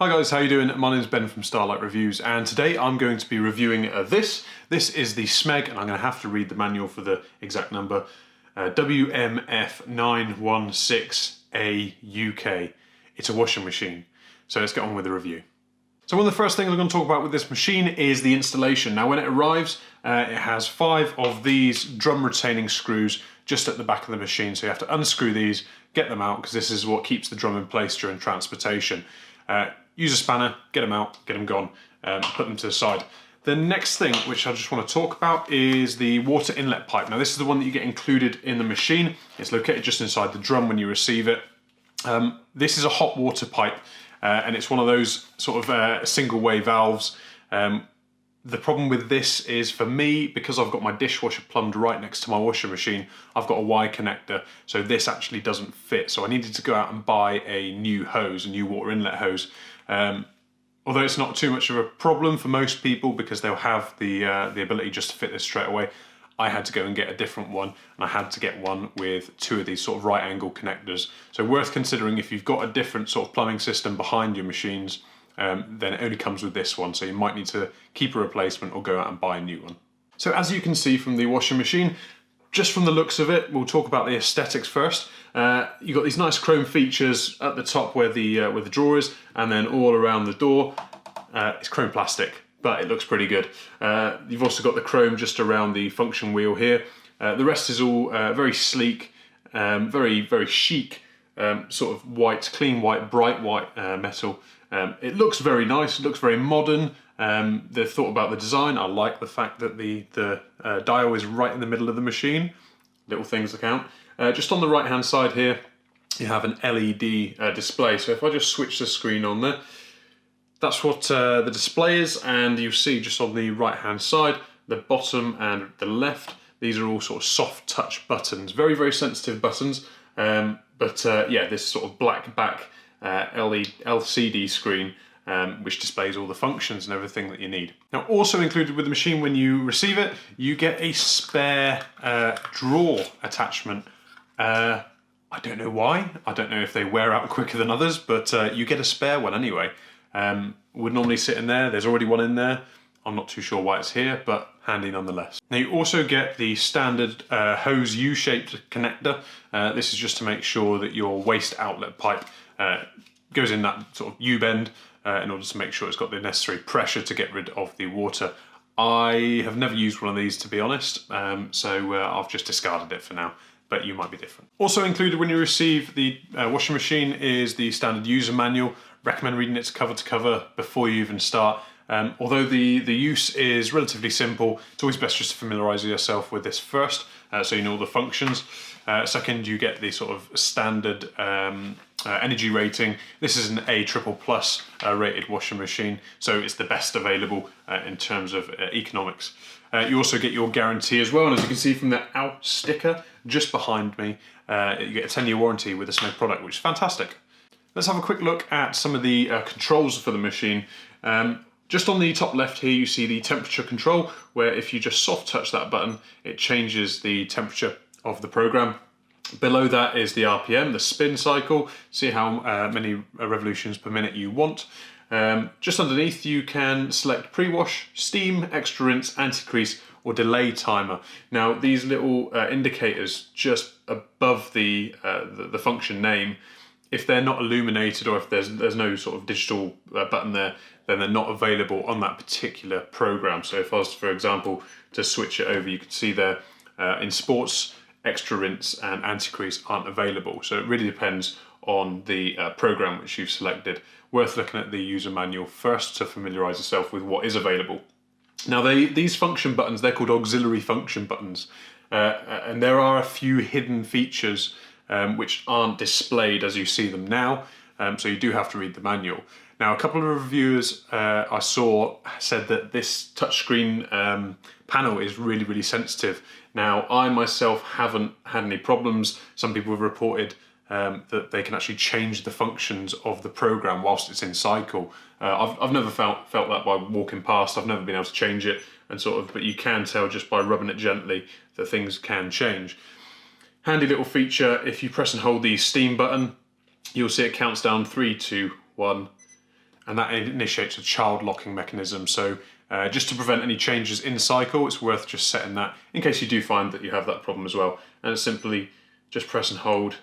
Hi guys, how you doing? My name's Ben from Starlight Reviews, and today I'm going to be reviewing this. This is the Smeg, and I'm going to have to read the manual for the exact number, WMF916AUK. It's a washing machine. So let's get on with the review. So one of the first things I'm going to talk about with this machine is the installation. Now when it arrives, it has 5 of these drum retaining screws just at the back of the machine. So you have to unscrew these, get them out, because this is what keeps the drum in place during transportation. Use a spanner, get them out, get them gone, put them to the side. The next thing which I just want to talk about is the water inlet pipe. Now this is the one that you get included in the machine. It's located just inside the drum when you receive it. This is a hot water pipe, and it's one of those sort of single way valves. The problem with this is, for me, because I've got my dishwasher plumbed right next to my washing machine, I've got a Y connector, so this actually doesn't fit. So I needed to go out and buy a new hose, a new water inlet hose. Although it's not too much of a problem for most people because they'll have the ability just to fit this straight away, I had to go and get a different one, and I had to get one with 2 of these sort of right angle connectors. So worth considering if you've got a different sort of plumbing system behind your machines, then it only comes with this one, so you might need to keep a replacement or go out and buy a new one. So as you can see from the washing machine, just from the looks of it, we'll talk about the aesthetics first. You've got these nice chrome features at the top where the drawer is, and then all around the door. It's chrome plastic, but it looks pretty good. You've also got the chrome just around the function wheel here. The rest is all very sleek, very chic, sort of white, clean white, bright white metal. It looks very nice, it looks very modern. They've thought about the design. I like the fact that the dial is right in the middle of the machine. Little things that count. Just on the right hand side here, you have an LED display. So if I just switch the screen on there, that's what the display is, and you see just on the right hand side, the bottom and the left, these are all sort of soft touch buttons. Very sensitive buttons, yeah, this sort of black back LCD screen which displays all the functions and everything that you need. Now also included with the machine when you receive it, you get a spare drawer attachment. I don't know why, I don't know if they wear out quicker than others, but you get a spare one anyway. Would normally sit in there, there's already one in there. I'm not too sure why it's here, but handy nonetheless. Now you also get the standard hose U-shaped connector. This is just to make sure that your waste outlet pipe goes in that sort of U-bend in order to make sure it's got the necessary pressure to get rid of the water. I have never used one of these, to be honest, so I've just discarded it for now, but you might be different. Also included when you receive the washing machine is the standard user manual. Recommend reading it cover to cover before you even start. Although the use is relatively simple, it's always best just to familiarise yourself with this first, so you know all the functions. Second, you get the sort of standard energy rating. This is an A++ rated washing machine, so it's the best available in terms of economics. You also get your guarantee as well, and as you can see from the out sticker just behind me, you get a 10-year warranty with a Smeg product, which is fantastic. Let's have a quick look at some of the controls for the machine. Just on the top left here, you see the temperature control, where if you just soft touch that button, it changes the temperature of the program. Below that is the RPM, the spin cycle. See how many revolutions per minute you want. Just underneath, you can select pre-wash, steam, extra rinse, anti-crease, or delay timer. Now, these little indicators just above the function name, if they're not illuminated or if there's no sort of digital button there, then they're not available on that particular program. So if I was, for example, to switch it over, you can see there in sports, extra rinse and anti-crease aren't available. So it really depends on the program which you've selected. Worth looking at the user manual first to familiarise yourself with what is available. Now these function buttons, they're called auxiliary function buttons, and there are a few hidden features which aren't displayed as you see them now, so you do have to read the manual. Now a couple of reviewers I saw said that this touchscreen panel is really sensitive. Now I myself haven't had any problems. Some people have reported that they can actually change the functions of the program whilst it's in cycle. I've never felt that by walking past. I've never been able to change it, and but you can tell just by rubbing it gently that things can change. Handy little feature, if you press and hold the steam button, you'll see it counts down 3, 2, 1, and that initiates a child locking mechanism. So just to prevent any changes in cycle, it's worth just setting that in case you do find that you have that problem as well. And it's simply just press and hold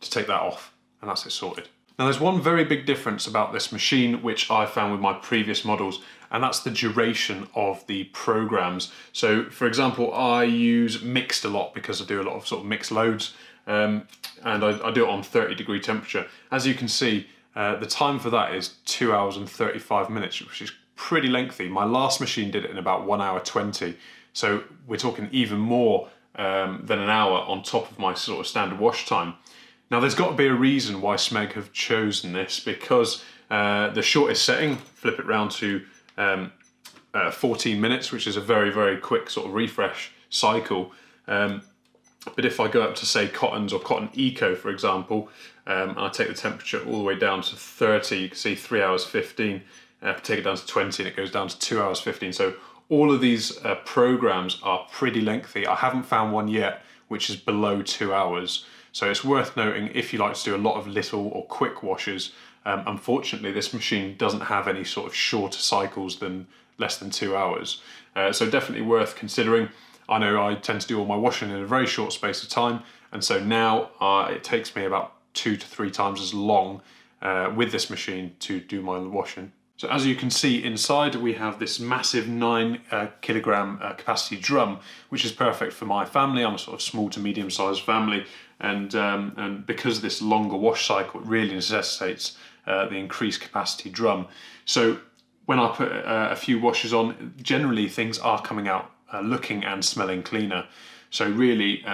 to take that off, and that's it sorted. Now there's one very big difference about this machine which I found with my previous models, and that's the duration of the programs. So for example, I use mixed a lot because I do a lot of sort of mixed loads, and I do it on 30-degree temperature. As you can see, the time for that is 2 hours and 35 minutes, which is pretty lengthy. My last machine did it in about 1 hour 20, so we're talking even more than an hour on top of my sort of standard wash time. Now there's got to be a reason why Smeg have chosen this, because the shortest setting, flip it round to 14 minutes, which is a very, very quick sort of refresh cycle. But if I go up to say cottons or cotton eco, for example, and I take the temperature all the way down to 30, you can see 3 hours 15, take it down to 20 and it goes down to 2 hours 15. So all of these programs are pretty lengthy. I haven't found one yet which is below 2 hours. So it's worth noting if you like to do a lot of little or quick washes. Unfortunately, this machine doesn't have any sort of shorter cycles than less than 2 hours. So definitely worth considering. I know I tend to do all my washing in a very short space of time, and so now it takes me about 2 to 3 times as long with this machine to do my washing. So as you can see inside, we have this massive 9 kilogram capacity drum, which is perfect for my family. I'm a sort of small to medium sized family, and because of this longer wash cycle, it really necessitates the increased capacity drum. So when I put a few washes on, generally things are coming out looking and smelling cleaner. So really,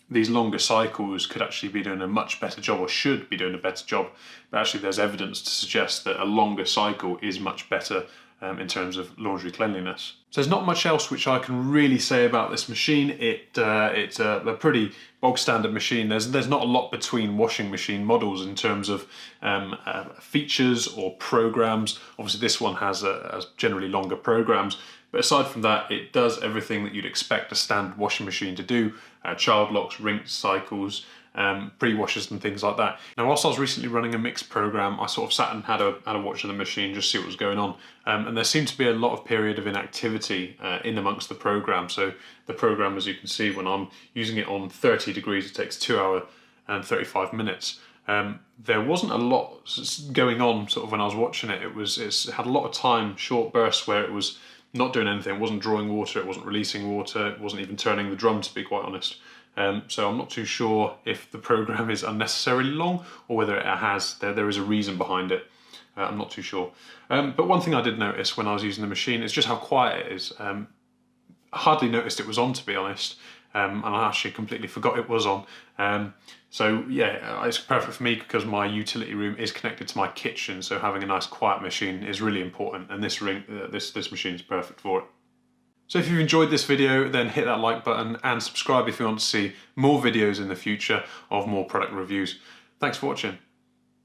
these longer cycles could actually be doing a much better job, or should be doing a better job. But actually there's evidence to suggest that a longer cycle is much better in terms of laundry cleanliness. So there's not much else which I can really say about this machine. It's a pretty bog standard machine. There's not a lot between washing machine models in terms of features or programs. Obviously this one has generally longer programs, but aside from that, it does everything that you'd expect a standard washing machine to do. Child locks, rinse cycles, pre-washes and things like that. Now whilst I was recently running a mixed program, I sort of sat and had a watch of the machine, just see what was going on, and there seemed to be a lot of period of inactivity in amongst the program. So the program, as you can see, when I'm using it on 30 degrees, it takes 2 hours and 35 minutes. There wasn't a lot going on sort of when I was watching it. It had a lot of time, short bursts where it was not doing anything. It wasn't drawing water, it wasn't releasing water, it wasn't even turning the drum, to be quite honest. So I'm not too sure if the program is unnecessarily long or whether there is a reason behind it. I'm not too sure. But one thing I did notice when I was using the machine is just how quiet it is. I hardly noticed it was on, to be honest, and I actually completely forgot it was on. So yeah, it's perfect for me because my utility room is connected to my kitchen, so having a nice quiet machine is really important, and this machine is perfect for it. So if you've enjoyed this video, then hit that like button and subscribe if you want to see more videos in the future of more product reviews. Thanks for watching.